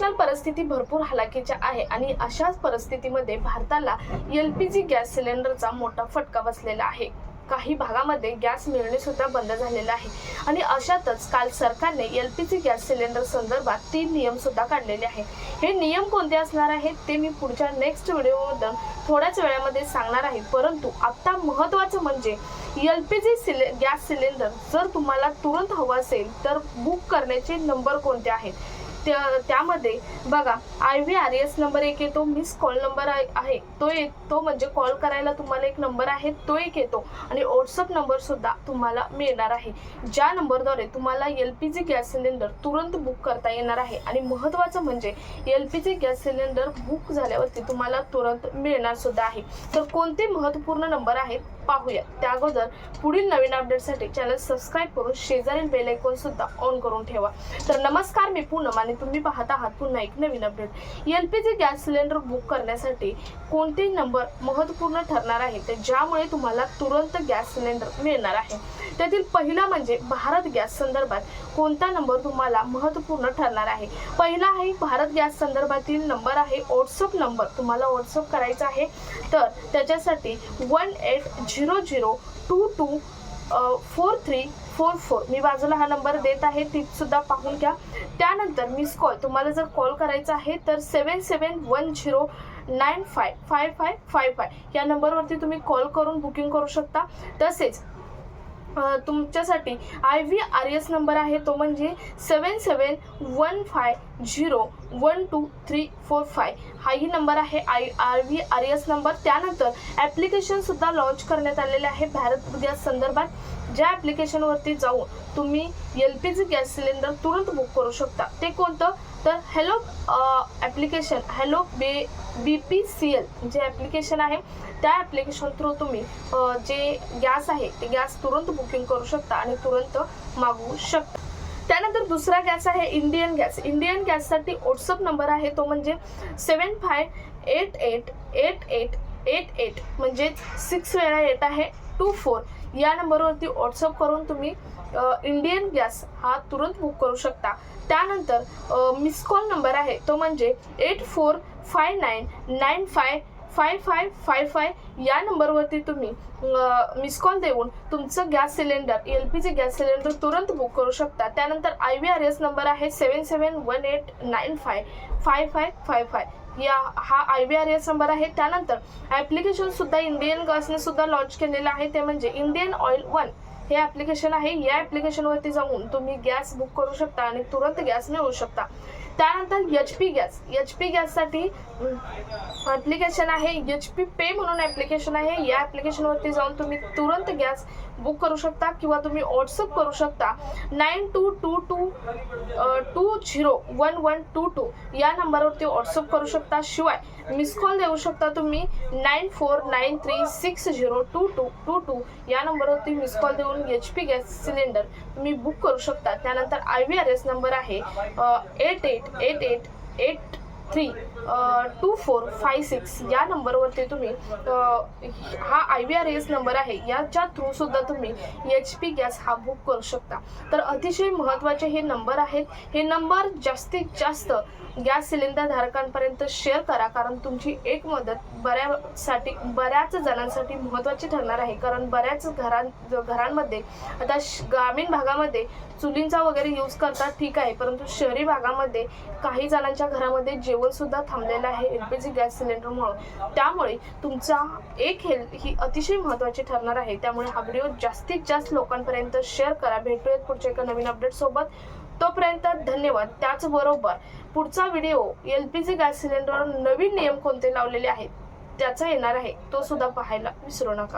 International परिस्थिती भरपूर हालाकीची आहे आणि अशाच परिस्थितीमध्ये भारताला LPG गॅस सिलेंडरचा मोठा फटका बसलेला आहे। काही भागामध्ये गॅस मिळणे सुद्धा बंद झालेला आहे आणि अशातच काल सरकारने LPG गॅस सिलेंडर संदर्भात 3 नियम सुद्धा काढलेले आहे। हे नियम कोणते असणार आहेत ते मी पुढच्या नेक्स्ट व्हिडिओमध्ये थोड्याच वेळामध्ये सांगणार आहे। परंतु आता महत्त्वाचं म्हणजे LPG गॅस सिलेंडर जर तुम्हाला तुरंत हवा असेल तर बुक करण्याचे नंबर कोणते आहेत त्यामध्ये बघा, IVRS नंबर एक येतो, मिस कॉल नंबर आहे तो म्हणजे कॉल करायला तुम्हाला एक नंबर आहे तो एक येतो आणि व्हॉट्सअप नंबर सुद्धा तुम्हाला मिळणार आहे, ज्या नंबरद्वारे तुम्हाला LPG गॅस सिलेंडर तुरंत बुक करता येणार आहे। आणि महत्त्वाचं म्हणजे LPG गॅस सिलेंडर बुक झाल्यावरती तुम्हाला तुरंत मिळणार सुद्धा आहे। तर कोणते महत्त्वपूर्ण नंबर आहेत पाहूया। त्या अगोदर पुढील नवीन अपडेटसाठी चॅनल सबस्क्राइब करून शेजारील बेल आयकॉन सुद्धा ऑन करून ठेवा। तर नमस्कार, मी पूनम आणि तुम्ही पाहत आहात पुन्हा एक नवीन update. LPG gas cylinder book करण्यासाठी कोणते नंबर महत्त्वपूर्ण ठरणार आहे ते ज्यामुळे तुम्हाला तुरंत गॅस सिलेंडर मिळणार आहे। त्यातील पहिला म्हणजे भारत गॅस संदर्भात कोणता नंबर तुम्हाला महत्त्वपूर्ण ठरणार आहे। पहिला आहे भारत गॅस संदर्भातील नंबर आहे व्हॉट्सअप नंबर, तुम्हाला व्हॉट्सअप करायचा आहे तर त्याच्यासाठी 1800224344 मी बाजूला हा नंबर देत आहे, ती सुद्धा पाहून घ्या। त्यानंतर मिस कॉल तुम्हाला जर कॉल करायचा आहे तर 7710955555 या नंबरवरती तुम्ही कॉल करून बुकिंग करू शकता। तसेच तुमच्यासाठी IVRS नंबर आहे तो म्हणजे 7715012345 हाही नंबर आहे IVRS नंबर। त्यानंतर ॲप्लिकेशन सुद्धा लॉन्च करण्यात आलेले आहे भारत गॅस संदर्भात, ज्या ॲप्लिकेशनवरती जाऊन तुम्ही LPG गॅस सिलेंडर तुरंत बुक करू शकता। ते कोणतं तर हॅलो ॲप्लिकेशन, हॅलो BPCL जे ॲप्लिकेशन आहे त्या ॲप्लिकेशन थ्रू तुम्ही जे गॅस आहे ते गॅस तुरंत बुकिंग करू शकता आणि तुरंत मागवू शकता। त्यानंतर दुसरा गॅस आहे इंडियन गॅस। इंडियन गॅससाठी व्हॉट्सअप नंबर आहे तो म्हणजे 75888888 म्हणजे 6 वेळा येत आहे 24 या नंबरवरती व्हॉट्सअप करून तुम्ही इंडियन गॅस हा तुरंत बुक करू शकता। त्यानंतर मिस कॉल नंबर आहे तो म्हणजे 8459955555 या नंबरवरती तुम्ही मिस कॉल देऊन तुमचं gas cylinder LPG gas cylinder तुरंत बुक करू शकता। त्यानंतर IVRS नंबर आहे 7718955555 हा IVRS नंबर आहे। त्यानंतर ॲप्लिकेशन सुद्धा इंडियन गॅसने सुद्धा लॉन्च केलेलं आहे ते म्हणजे इंडियन ऑइल 1 हे ॲप्लिकेशन आहे। या ॲप्लिकेशनवरती जाऊन तुम्ही गॅस बुक करू शकता आणि तुरंत गॅस मिळवू शकता। त्यानंतर HP गॅससाठी ॲप्लिकेशन आहे HP पे म्हणून ॲप्लिकेशन आहे, या ॲप्लिकेशनवरती जाऊन तुम्ही तुरंत गॅस बुक करू शकता किंवा तुम्ही व्हॉट्सअप करू शकता 9222201122 या नंबरवरती व्हॉट्सअप करू शकता। शिवाय मिस कॉल देऊ शकता तुम्ही 9493602222 या नंबरवरती मिस कॉल देऊन HP गॅस सिलेंडर तुम्ही बुक करू शकता। त्यानंतर IVRS नंबर आहे 8888832456 या नंबरवरती तुम्ही हा IVRS नंबर आहे याच्या थ्रू सुद्धा तुम्ही HP गॅस हा बुक करू शकता। तर अतिशय महत्त्वाचे हे नंबर आहेत। हे नंबर जास्तीत जास्त गॅस सिलेंडर धारकांपर्यंत शेअर करा, कारण तुमची एक मदत बऱ्याच जणांसाठी महत्त्वाची ठरणार आहे। कारण बऱ्याच घरांमध्ये आता ग्रामीण भागामध्ये चुलींचा वगैरे यूज करतात ठीक आहे, परंतु शहरी भागामध्ये काही जणांच्या घरामध्ये जेवण सुद्धा थांबलेलं आहे LPG गॅस सिलेंडरमुळे। त्यामुळे तुमचा एक हेल्थ ही अतिशय महत्त्वाची ठरणार आहे। त्यामुळे हा व्हिडिओ जास्तीत जास्त लोकांपर्यंत शेअर करा। भेटूयात पुढच्या एका नवीन अपडेट सोबत, तोपर्यंत धन्यवाद। त्याचबरोबर पुढचा व्हिडिओ LPG गॅस सिलेंडरवर नवीन नियम कोणते लावलेले आहेत त्याचा येणार आहे, तो सुद्धा पाहायला विसरू नका।